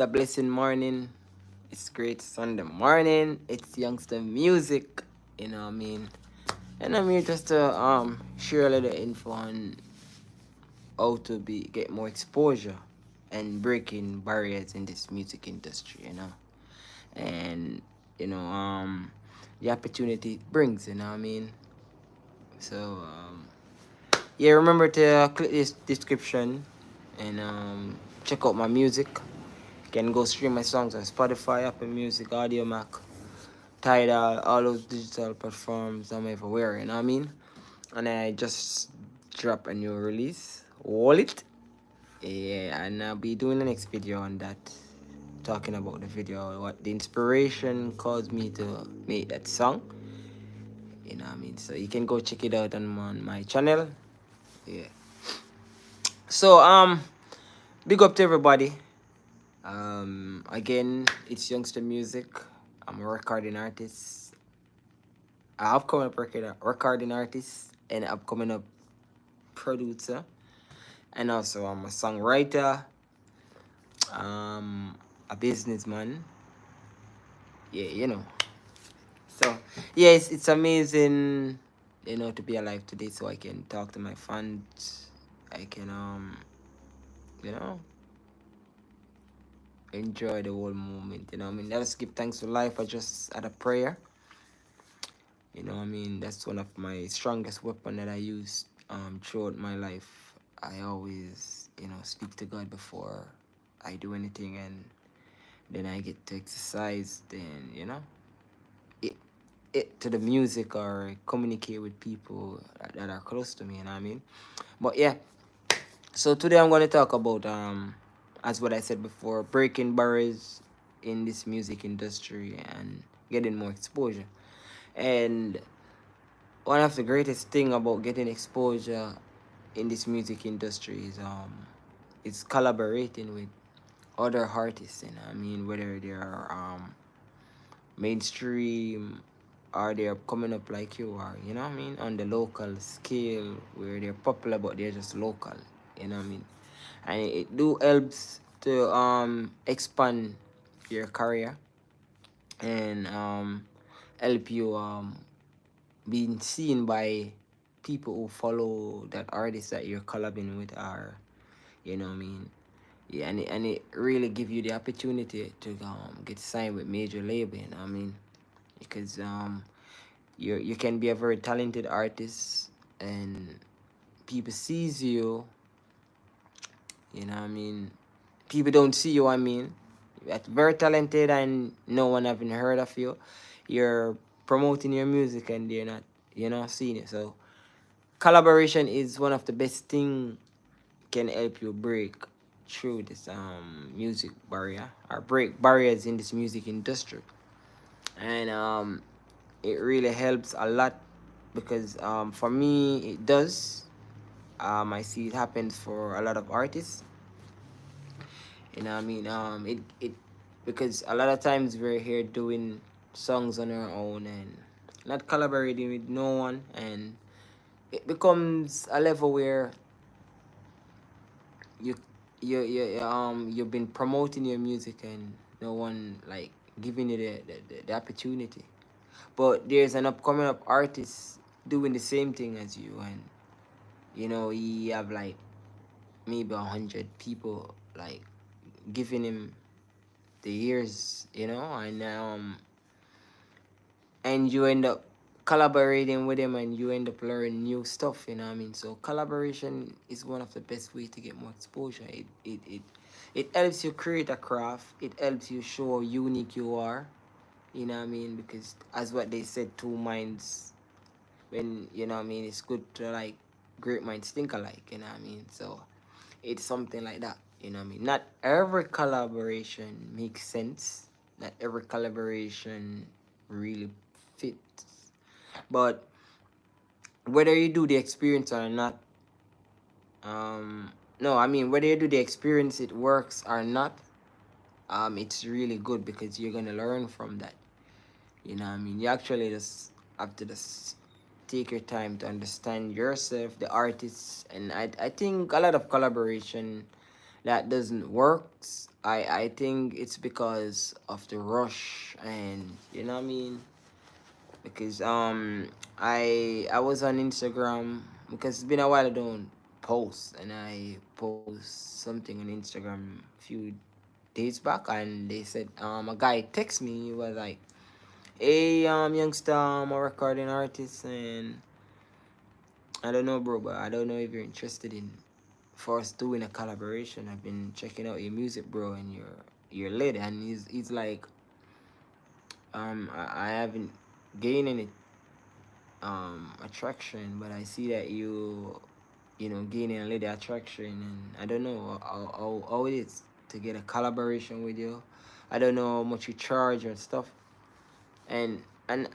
A blessing morning. It's great Sunday morning. It's Youngsta Music. You know what I mean? And I'm here just to share a little info on how to get more exposure and breaking barriers in this music industry. And you know, the opportunity it brings, you know what I mean? So yeah, remember to click this description and check out my music. You can go stream my songs on Spotify, Apple Music, Audio Mac, Tidal, all those digital platforms. I'm everywhere, you know what I mean? And I just drop a new release, Wallet. Yeah, and I'll be doing the next video on that, talking about the video, what the inspiration caused me to make that song. You know what I mean? So you can go check it out on my channel. Yeah. So big up to everybody. Again, it's Youngsta Music. I'm a recording artist, an upcoming up recording artist, and upcoming up producer, and also I'm a songwriter, a businessman. Yeah. So yeah, it's amazing, to be alive today. So I can talk to my fans. I can you know, enjoy the whole moment. You know what I mean? Let's give thanks for life. I just had a prayer. You know what I mean? That's one of my strongest weapon that I use throughout my life. I always, speak to God before I do anything, and then I get to exercise, then, it, it to the music or communicate with people that are close to me, you know what I mean? But yeah, so today I'm going to talk about, as what I said before, breaking barriers in this music industry and getting more exposure. And one of the greatest thing about getting exposure in this music industry is collaborating with other artists. You know, I mean, whether they're mainstream or they're coming up like you are. You know what I mean, on the local scale where they're popular but they're just local. You know what I mean, and it do helps to expand your career and help you being seen by people who follow that artist that you're collabing with, are, you know what I mean? Yeah, and it really give you the opportunity to get signed with major label, you know what I mean? Because you can be a very talented artist and people sees you, you know what I mean? People don't see you, I mean. You're very talented and no one haven't heard of you. You're promoting your music and they're not, seeing it. So collaboration is one of the best thing can help you break through this music barrier or break barriers in this music industry. And it really helps a lot because for me it does. I see it happens for a lot of artists. You know what I mean? It because a lot of times we're here doing songs on our own and not collaborating with no one, and it becomes a level where you you've been promoting your music and no one like giving you the opportunity. But there's an upcoming up artist doing the same thing as you, and he have like maybe 100 people like giving him the ears, and you end up collaborating with him and you end up learning new stuff, you know what I mean? So collaboration is one of the best way to get more exposure. It helps you create a craft, it helps you show how unique you are, you know what I mean? Because as what they said, two minds, when, you know what I mean, it's good to like great minds think alike, you know what I mean? So it's something like that, you know what I mean? Not every collaboration makes sense, not every collaboration really fits, but whether you do the experience or not, no, I mean, whether you do the experience, it works or not, it's really good because you're gonna learn from that. You know what I mean? You actually just have to just take your time to understand yourself, the artists, and I think a lot of collaboration that doesn't work. I think it's because of the rush, and you know what I mean, because I was on Instagram because it's been a while I don't post, and I post something on Instagram a few days back, and they said a guy text me. He was like, "Hey, youngster, I'm a recording artist, and I don't know, bro, but I don't know if you're interested in for us doing a collaboration. I've been checking out your music, bro, and you're lit." And he's like, I haven't gained any attraction, but I see that you know gaining a little attraction, and I don't know how it is to get a collaboration with you. I don't know how much you charge and stuff. And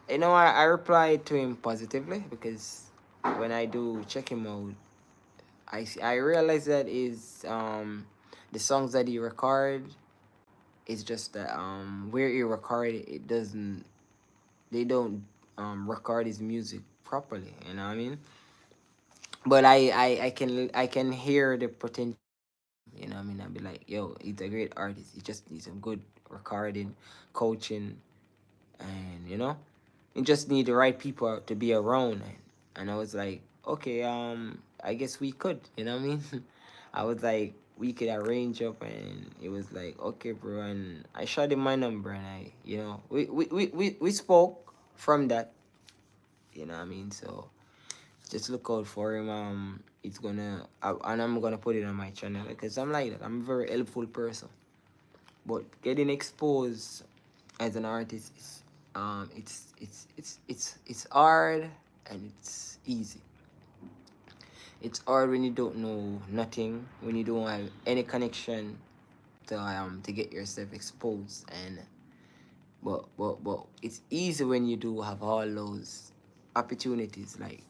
you know I replied to him positively because when I do check him out, I realize that is the songs that he record is just that where he record it doesn't, they don't record his music properly, you know what I mean. But I can hear the potential in him, you know what I mean. I'd be like, yo, he's a great artist, he just needs some good recording, coaching, and you know, you just need the right people to be around. And I was like, okay, I guess we could, you know what I mean. I was like, we could arrange up, and it was like, okay, bro. And I shot him my number, and I, you know, we spoke from that, you know what I mean. So just look out for him. It's gonna, and I'm gonna put it on my channel because I'm like that. I'm a very helpful person. But getting exposed as an artist is, it's hard and it's easy. It's hard when you don't know nothing, when you don't have any connection to get yourself exposed, and but it's easy when you do have all those opportunities, like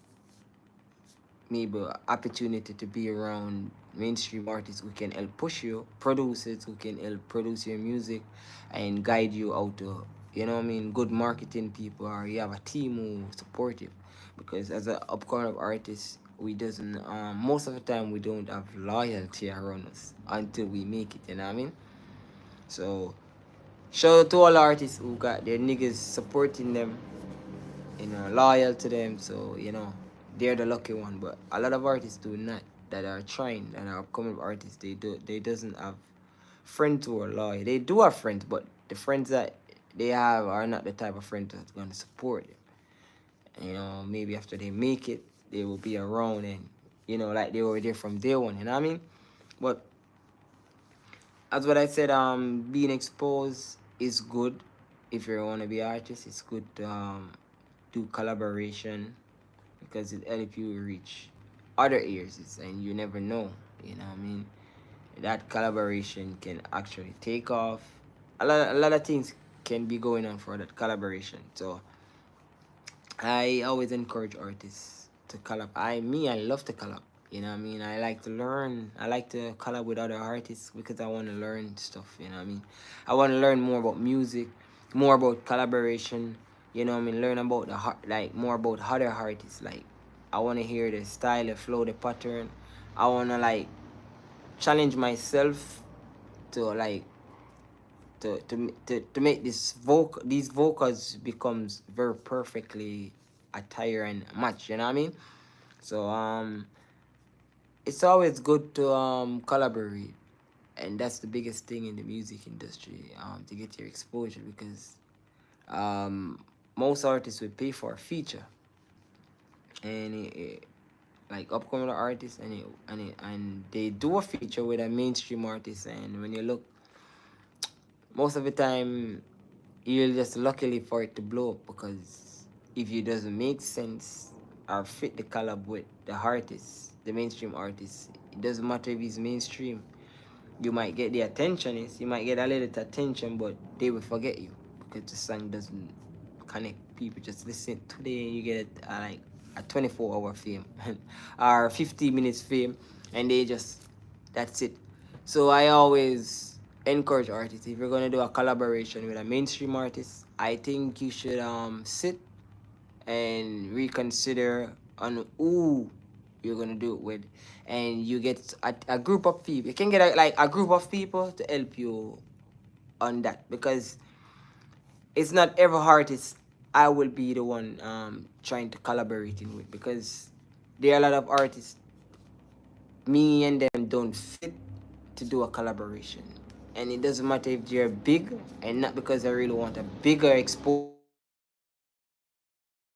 maybe opportunity to be around mainstream artists who can help push you, producers who can help produce your music and guide you out to, you know what I mean, good marketing people, or you have a team who support you. Because as an upcoming artist, we doesn't most of the time we don't have loyalty around us until we make it, you know what I mean? So shout out to all artists who got their niggas supporting them, you know, loyal to them. So you know, they're the lucky one. But a lot of artists do not, that are trying, that are upcoming artists. They doesn't have friends who are loyal. They do have friends, but the friends that they have are not the type of friends that's gonna support them. You know, maybe after they make it, they will be around, and you know, like they were there from day one. You know what I mean? But as what I said, being exposed is good. If you want to be an artist, it's good to do collaboration because it help you reach other ears, and you never know, you know what I mean. That collaboration can actually take off. A lot of things can be going on for that collaboration. So I always encourage artists to collab. I love to collab. You know what I mean? I like to learn. I like to collab with other artists because I want to learn stuff. You know what I mean? I want to learn more about music, more about collaboration. You know what I mean? Learn about the like more about other artists. Like I want to hear the style, the flow, the pattern. I want to like challenge myself to like to make these vocals becomes very perfectly attire and match, you know what I mean. So it's always good to collaborate, and that's the biggest thing in the music industry, to get your exposure, because um most artists will pay for a feature, and like upcoming artists, and they do a feature with a mainstream artist, and when you look, most of the time you're just luckily for it to blow up, because if it doesn't make sense or fit the collab with the artist, the mainstream artist, it doesn't matter if he's mainstream. You might get the attention, is you might get a little attention, but they will forget you because the song doesn't connect. People just listen today, you get like a 24-hour fame or 50 minutes fame, and they just, that's it. So I always encourage artists, if you're gonna do a collaboration with a mainstream artist, I think you should sit and reconsider on who you're gonna do it with, and you get a group of people. You can get a group of people to help you on that, because it's not every artist I will be the one trying to collaborating with, because there are a lot of artists me and them don't fit to do a collaboration. And it doesn't matter if they're big, and not because I really want a bigger exposure.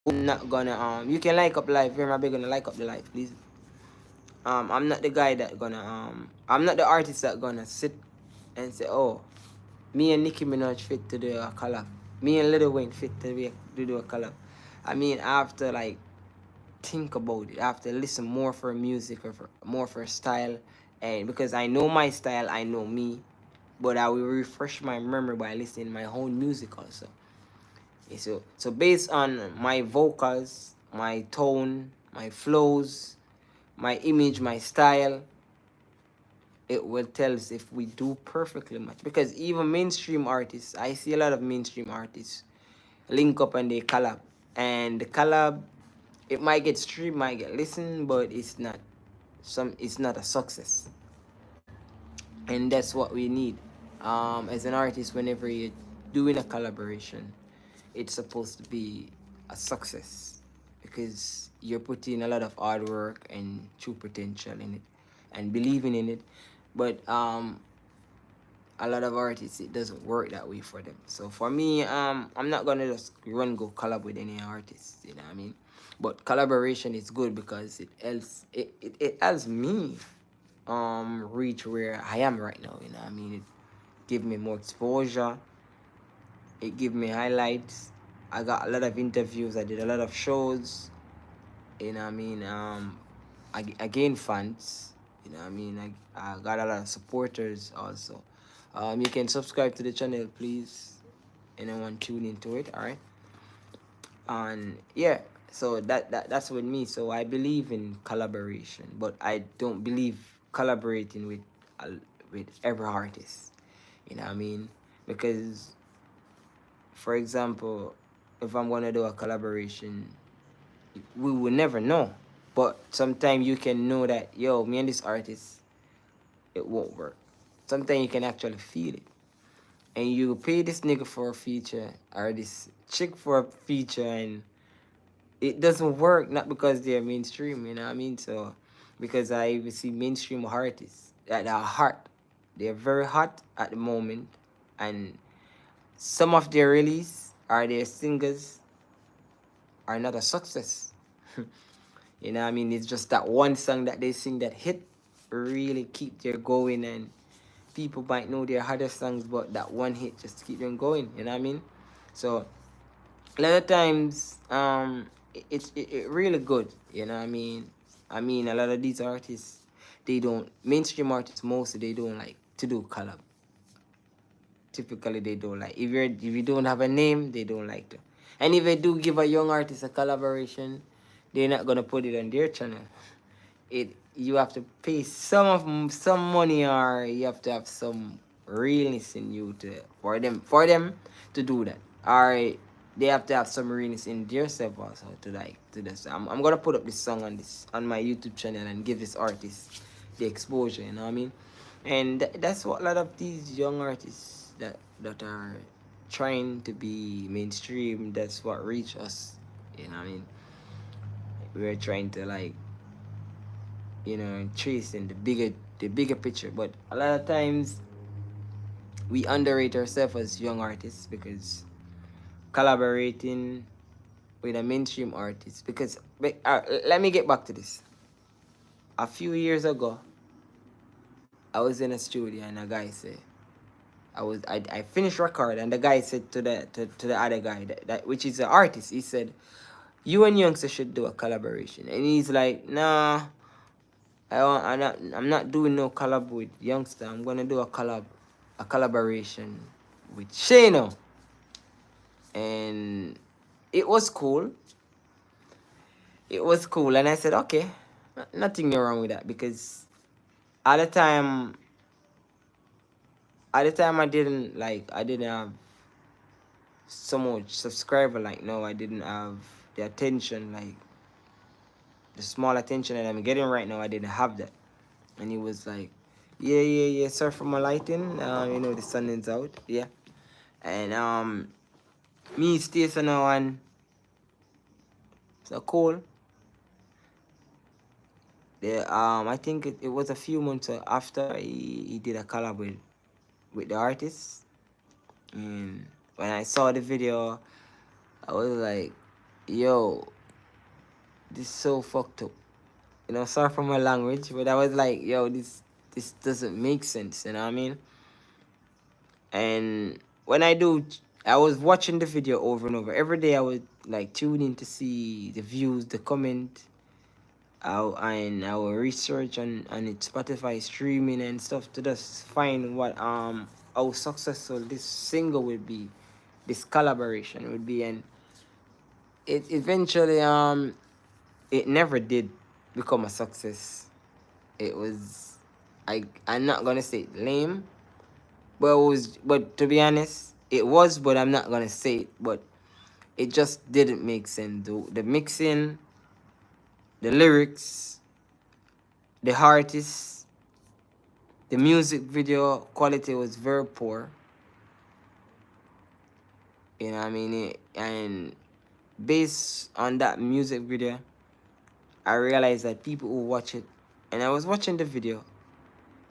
I'm not gonna you can like up live, very big gonna like up the live, please. I'm not the guy that gonna I'm not the artist that gonna sit and say, oh, me and Nicki Minaj fit to do a collab. Me and Lil Wayne fit to do a collab. I mean, I have to like think about it. I have to listen more for music, or more for style, and because I know my style, I know me, but I will refresh my memory by listening to my own music also. So based on my vocals, my tone, my flows, my image, my style, it will tell us if we do perfectly much. Because even mainstream artists, I see a lot of mainstream artists link up and they collab. And the collab, it might get streamed, might get listened, but it's not a success. And that's what we need. As an artist, whenever you're doing a collaboration, it's supposed to be a success, because you're putting a lot of hard work and true potential in it and believing in it. But a lot of artists, it doesn't work that way for them. So for me, I'm not gonna just run go collab with any artist, you know what I mean? But collaboration is good because it helps me reach where I am right now, you know what I mean? It give me more exposure, it give me highlights. I got a lot of interviews, I did a lot of shows, you know what I mean? I gained fans, you know what I mean? I got a lot of supporters also. You can subscribe to the channel, please. Anyone tune into it, all right? And yeah, so that's with me. So I believe in collaboration, but I don't believe collaborating with every artist. You know what I mean? Because, for example, if I'm gonna do a collaboration, we will never know. But sometimes you can know that, yo, me and this artist, it won't work. Sometimes you can actually feel it. And you pay this nigga for a feature, or this chick for a feature, and it doesn't work, not because they're mainstream, you know what I mean? So, because I even see mainstream artists that are hot. They're very hot at the moment, and some of their release or their singers are not a success. You know what I mean? It's just that one song that they sing that hit really keep their going, and people might know their other songs, but that one hit just keep them going, you know what I mean? So a lot of times it really good, you know what I mean? I mean, a lot of these artists, they don't, mainstream artists mostly, they don't like to do collab. Typically they don't like, if you don't have a name, they don't like to. And if they do give a young artist a collaboration, they're not gonna put it on their channel. It You have to pay some money, or you have to have some realness in you to for them to do that. Or they have to have some realness in themselves also to like to this. I'm gonna put up this song on my YouTube channel and give this artist the exposure, you know what I mean? And that's what a lot of these young artists that are trying to be mainstream, that's what reach us, you know what I mean? We're trying to like, you know, chasing the bigger picture. But a lot of times we underrate ourselves as young artists, because collaborating with a mainstream artist. Because let me get back to this. A few years ago, I was in a studio and a guy said, I finished record, and the guy said to the other guy that which is an artist, he said, you and Youngsta should do a collaboration. And he's like, nah, I'm not doing no collab with Youngsta. I'm gonna do a collaboration with Shano. And it was cool. It was cool, and I said, okay, nothing wrong with that, because at the time, I didn't have so much subscriber like now. I didn't have the attention like the small attention that I'm getting right now, I didn't have that. And he was like, yeah, sir, from my lighting. The sun is out. Yeah. And me station now and so cool. I think it was a few months after he did a collab with the artist. And when I saw the video, I was like, yo, this is so fucked up. Sorry for my language, but I was like, yo, this doesn't make sense, you know what I mean? And when I was watching the video over and over. Every day I would like tune in to see the views, the comment, and I will research on its Spotify streaming and stuff to just find what how successful this single would be, this collaboration would be, and it eventually it never did become a success. It was I'm not gonna say lame, but to be honest, it was, but I'm not gonna say it, but it just didn't make sense. The mixing, the lyrics, the artists, the music video quality was very poor. You know what I mean? And based on that music video, I realized that people who watch it, and I was watching the video,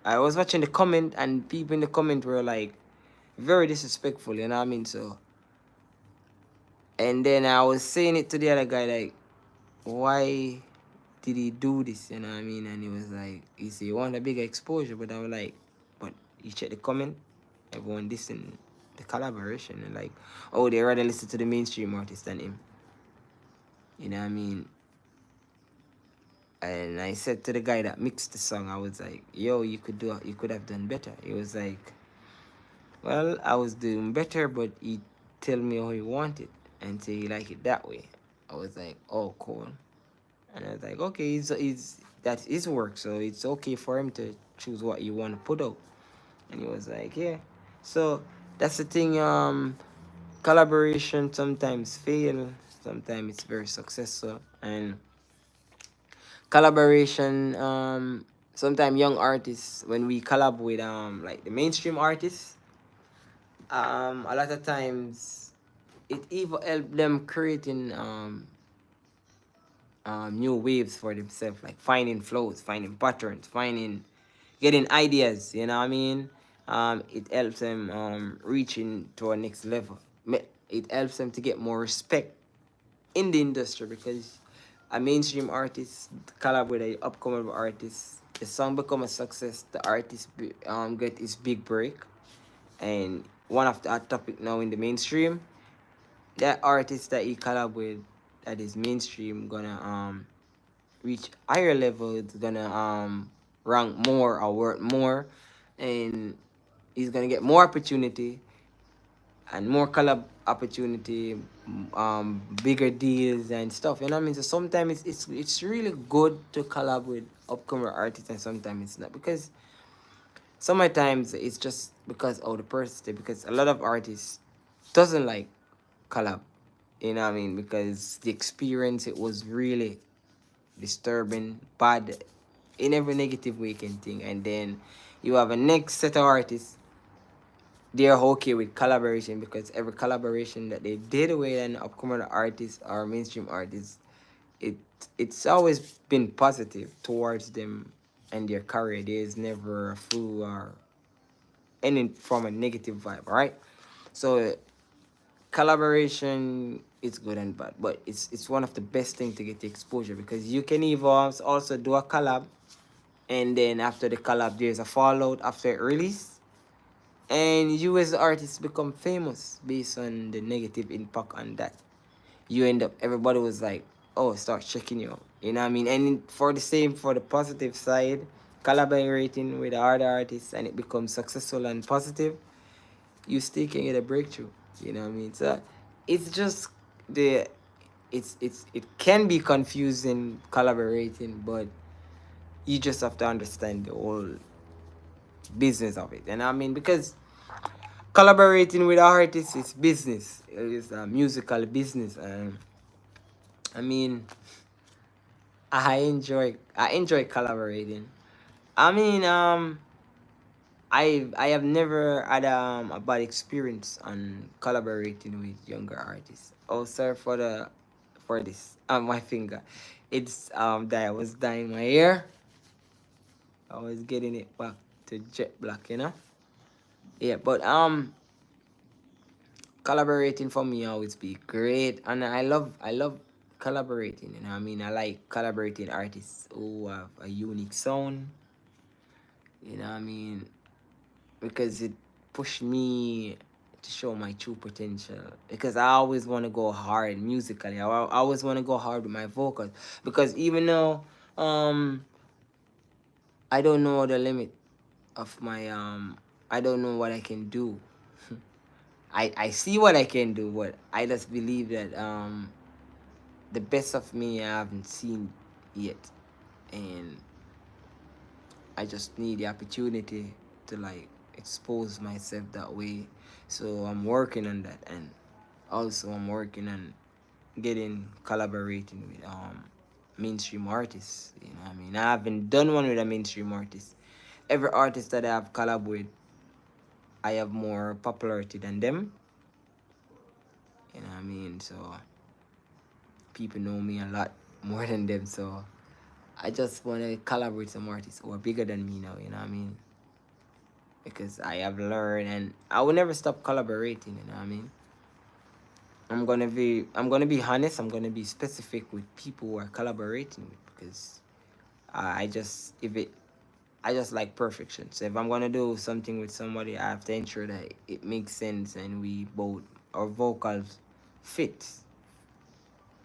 I was watching the comment, and people in the comment were like very disrespectful, you know what I mean? So, and then I was saying it to the other guy, like, why did he do this? You know what I mean? And he was like, he said, you want a bigger exposure, but I was like, but you check the comment, everyone dissing the collaboration, and like, oh, they rather listen to the mainstream artist than him. You know what I mean? And I said to the guy that mixed the song, I was like, yo, you could have done better. He was like, well, I was doing better, but he tell me how he want it and say he like it that way. I was like, oh, cool. And I was like, okay, that's his work, so it's okay for him to choose what you want to put out. And he was like, yeah. So that's the thing. Collaboration sometimes fail, sometimes it's very successful, and collaboration. Sometimes young artists, when we collab with like the mainstream artists, a lot of times it even help them creating new waves for themselves, like finding flows, finding patterns, getting ideas. You know what I mean? It helps them reaching to a next level. It helps them to get more respect in the industry, because a mainstream artist collab with a upcoming artist, the song become a success. The artist get his big break, and one of the hot topic now in the mainstream, that artist that he collab with that is mainstream gonna reach higher level. It's gonna rank more or work more, and he's gonna get more opportunity and more collab opportunity, bigger deals and stuff. You know what I mean? So sometimes it's really good to collab with upcoming artists, and sometimes it's not, because sometimes it's just because of the person. Because a lot of artists doesn't like collab. You know what I mean? Because the experience, it was really disturbing, bad, in every negative way you can think. And then you have a next set of artists, they're okay with collaboration, because every collaboration that they did with an upcoming artist or mainstream artist, it it's always been positive towards them and their career. There's never a flu or any from a negative vibe, right? So collaboration is good and bad, but it's one of the best thing to get the exposure, because you can even also do a collab, and then after the collab there's a fallout after it release, and you as the artist become famous based on the negative impact on that. You end up, everybody was like, oh, start checking you out. You know what I mean? And for the same, for the positive side, collaborating with the other artists and it becomes successful and positive, you still can get a breakthrough. You know what I mean? So it's just the it can be confusing collaborating, but you just have to understand the whole business of it. And I mean, because collaborating with artists is business. It is a musical business. And I mean, I enjoy collaborating. I mean, I have never had a bad experience on collaborating with younger artists. Oh, sorry for this my finger. It's that I was dyeing my hair. I was getting it back to jet black, you know. Yeah, but collaborating for me always be great, and I love collaborating. You know, I mean, I like collaborating artists who have a unique sound. You know, I mean, because it pushed me to show my true potential. Because I always want to go hard musically. I always want to go hard with my vocals. Because even though I don't know the limit of my I don't know what I can do. I see what I can do, but I just believe that the best of me I haven't seen yet, and I just need the opportunity to like expose myself that way. So I'm working on that, and also I'm working on getting collaborating with mainstream artists. You know what I mean? I haven't done one with a mainstream artist. Every artist that I have collab with, I have more popularity than them. You know what I mean? So people know me a lot more than them. So I just want to collaborate with some artists who are bigger than me now. You know what I mean? Because I have learned, and I will never stop collaborating. You know what I mean? I'm gonna be honest. I'm gonna be specific with people who are collaborating with, because I just if it I just like perfection. So if I'm gonna do something with somebody, I have to ensure that it makes sense and we both our vocals fit.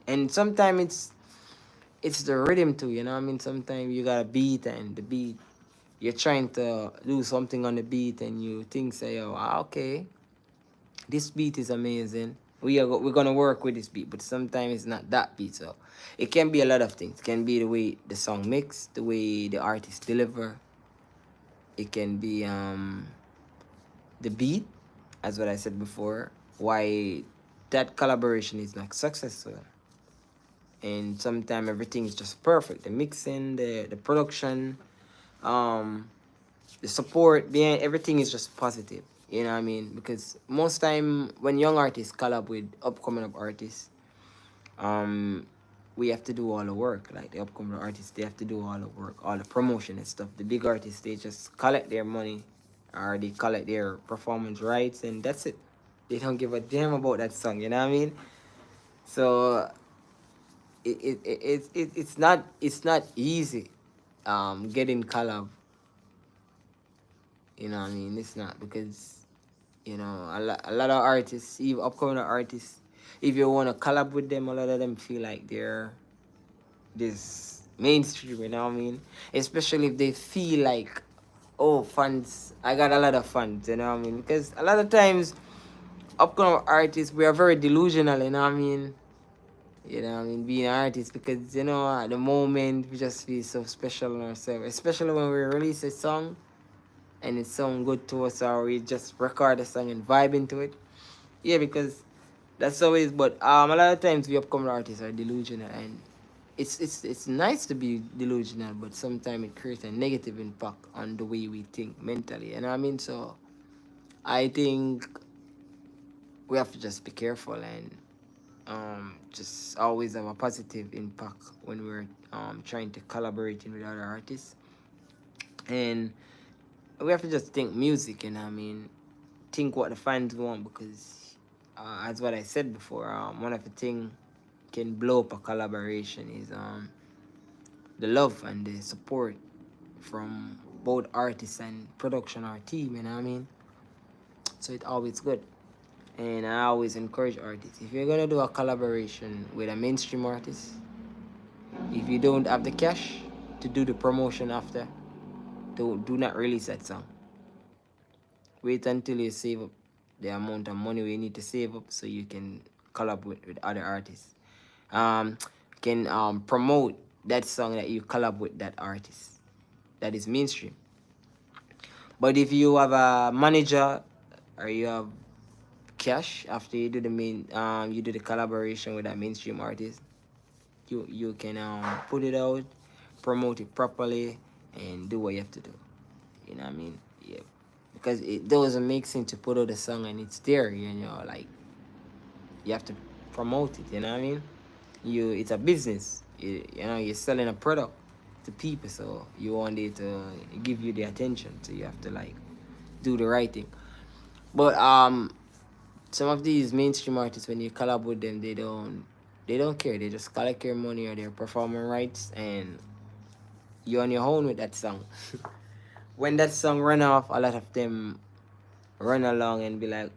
And sometimes it's the rhythm too. You know what I mean? Sometimes you got a beat, and the beat you're trying to do something on the beat, and you think say, oh, okay, this beat is amazing. We're gonna work with this beat, but sometimes it's not that beat. So it can be a lot of things. It can be the way the song mix, the way the artist deliver. It can be the beat, as what I said before. Why that collaboration is not successful, and sometimes everything is just perfect. The mixing, the production, um, the support behind everything is just positive. You know what I mean? Because most time when young artists collab with upcoming up artists, um, we have to do all the work. Like the upcoming artists, they have to do all the work, all the promotion and stuff. The big artists, they just collect their money, or they collect their performance rights, and that's it. They don't give a damn about that song. You know what I mean? So it's not easy getting collab. You know what I mean? It's not, because a lot of artists, even upcoming artists, if you want to collab with them, a lot of them feel like they're this mainstream. You know what I mean? Especially if they feel like, oh, fans, I got a lot of fans. You know what I mean? Because a lot of times upcoming artists, we are very delusional. You know what I mean? Being artists, because at the moment we just feel so special in ourselves, especially when we release a song and it sounds good to us, or we just record a song and vibe into it. Yeah, because that's always. But a lot of times we upcoming artists are delusional, and it's nice to be delusional, but sometimes it creates a negative impact on the way we think mentally. You know what I mean? So I think we have to just be careful, and just always have a positive impact when we're trying to collaborate with other artists. And we have to just think music, and think what the fans want, because as what I said before, one of the thing can blow up a collaboration is the love and the support from both artists and production or team. You know what I mean? So it's always good. And I always encourage artists, if you're gonna do a collaboration with a mainstream artist, if you don't have the cash to do the promotion after, do not release that song. Wait until you save up the amount of money we need to save up, so you can collab with other artists. Um, can promote that song that you collab with that artist. That is mainstream. But if you have a manager, or you have cash after you do the collaboration with that mainstream artist, you can put it out, promote it properly, and do what you have to do. You know what I mean? Yeah. Because it doesn't make sense to put out a song and it's there, you know, like you have to promote it, you know what I mean? It's a business. You know, you're selling a product to people, so you want it to give you the attention. So you have to like do the right thing. But some of these mainstream artists, when you collab with them, they don't care. They just collect your money or their performance rights, and you're on your own with that song. When that song run off, a lot of them run along and be like,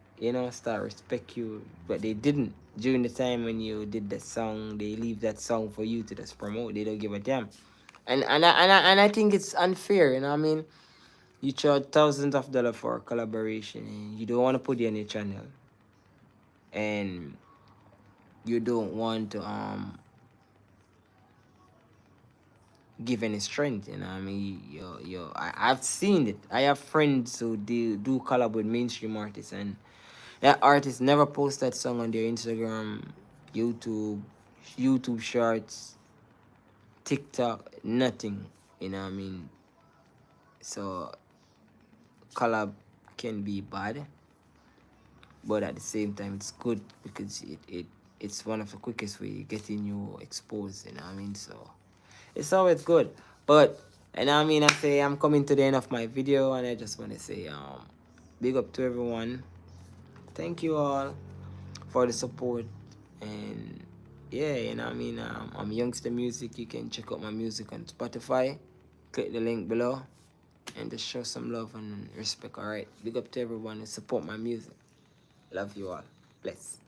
start respect you, but they didn't. During the time when you did that song, they leave that song for you to just promote. They don't give a damn, and I think it's unfair. You know what I mean? You charge thousands of dollars for a collaboration, and you don't want to put it on your channel, and you don't want to give any strength. You know what I mean? I've seen it. I have friends who do collab with mainstream artists, and that artist never post that song on their Instagram, YouTube, YouTube Shorts, TikTok, nothing. You know what I mean? So collab can be bad, but at the same time it's good because it's one of the quickest way getting you exposed. You know what I mean? So it's always good. But and I mean, I say I'm coming to the end of my video, and I just want to say big up to everyone. Thank you all for the support, and yeah, you know what I mean. I'm Youngsta Musiq. You can check out my music on Spotify. Click the link below and just show some love and respect. All right, big up to everyone and support my music. Love you all. Bless.